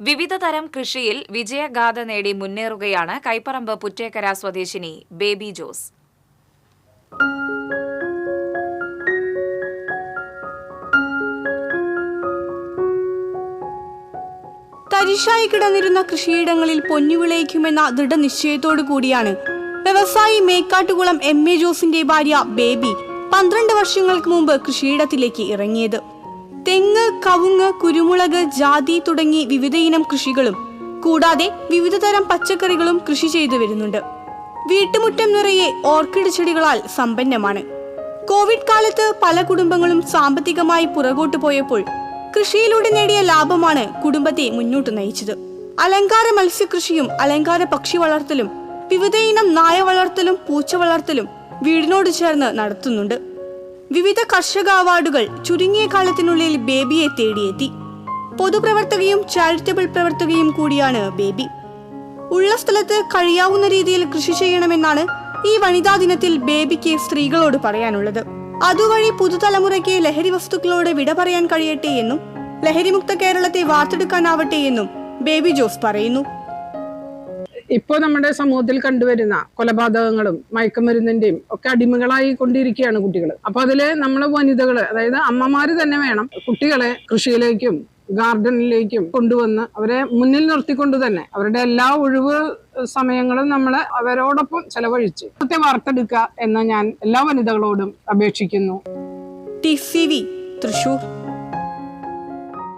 വിവിധ തരം കൃഷിയിൽ വിജയഗാഥ നേടി മുന്നേറുകയാണ് കൈപ്പറമ്പ് പുറ്റേക്കര സ്വദേശിനി ബേബി ജോസ്. തരിശായി കിടന്നിരുന്ന കൃഷിയിടങ്ങളിൽ പൊന്നുവിളയിക്കുമെന്ന ദൃഢനിശ്ചയത്തോടു കൂടിയാണ് വ്യവസായി മേക്കാട്ടുകുളം എം.എ. ജോസിന്റെ ഭാര്യ ബേബി 12 വർഷങ്ങൾക്ക് മുമ്പ് കൃഷിയിടത്തിലേക്ക് ഇറങ്ങിയത്. തെങ്ങ്, കവുങ്ങ്, കുരുമുളക്, ജാതി തുടങ്ങി വിവിധയിനം കൃഷികളും കൂടാതെ വിവിധ തരം പച്ചക്കറികളും കൃഷി ചെയ്തു വരുന്നുണ്ട്. വീട്ടുമുറ്റം നിറയെ ഓർക്കിഡ് ചെടികളാൽ സമ്പന്നമാണ്. കോവിഡ് കാലത്ത് പല കുടുംബങ്ങളും സാമ്പത്തികമായി പുറകോട്ടു പോയപ്പോൾ കൃഷിയിലൂടെ നേടിയ ലാഭമാണ് കുടുംബത്തെ മുന്നോട്ട് നയിച്ചത്. അലങ്കാര മത്സ്യകൃഷിയും അലങ്കാര പക്ഷി വളർത്തലും വിവിധയിനം നായ വളർത്തലും പൂച്ച വളർത്തലും വീടിനോട് ചേർന്ന് നടത്തുന്നുണ്ട്. വിവിധ കർഷക അവാർഡുകൾ ചുരുങ്ങിയ കാലത്തിനുള്ളിൽ ബേബിയെ തേടിയെത്തി. പൊതുപ്രവർത്തകയും ചാരിറ്റബിൾ പ്രവർത്തകയും കൂടിയാണ് ബേബി. ഉള്ള സ്ഥലത്ത് കഴിയാവുന്ന രീതിയിൽ കൃഷി ചെയ്യണമെന്നാണ് ഈ വനിതാ ദിനത്തിൽ ബേബിക്ക് സ്ത്രീകളോട് പറയാനുള്ളത്. അതുവഴി പുതുതലമുറയ്ക്ക് ലഹരി വസ്തുക്കളോട് വിട പറയാൻ കഴിയട്ടെ എന്നും ലഹരിമുക്ത കേരളത്തെ വാർത്തെടുക്കാനാവട്ടെ എന്നും ബേബി ജോസ് പറയുന്നു. ഇപ്പോൾ നമ്മുടെ സമൂഹത്തിൽ കണ്ടുവരുന്ന കൊലപാതകങ്ങളും മയക്കുമരുന്നിന്റെയും ഒക്കെ അടിമകളായി കൊണ്ടിരിക്കുകയാണ് കുട്ടികൾ. അപ്പൊ അതില് നമ്മളെ വനിതകള്, അതായത് അമ്മമാര് തന്നെ വേണം കുട്ടികളെ കൃഷിയിലേക്കും ഗാർഡനിലേക്കും കൊണ്ടുവന്ന് അവരെ മുന്നിൽ നിർത്തിക്കൊണ്ട് തന്നെ അവരുടെ എല്ലാ ഒഴിവ് സമയങ്ങളും നമ്മള് അവരോടൊപ്പം ചെലവഴിച്ച് വാർത്തെടുക്കുക എന്ന് ഞാൻ എല്ലാ വനിതകളോടും അപേക്ഷിക്കുന്നു. TCV തൃശൂർ.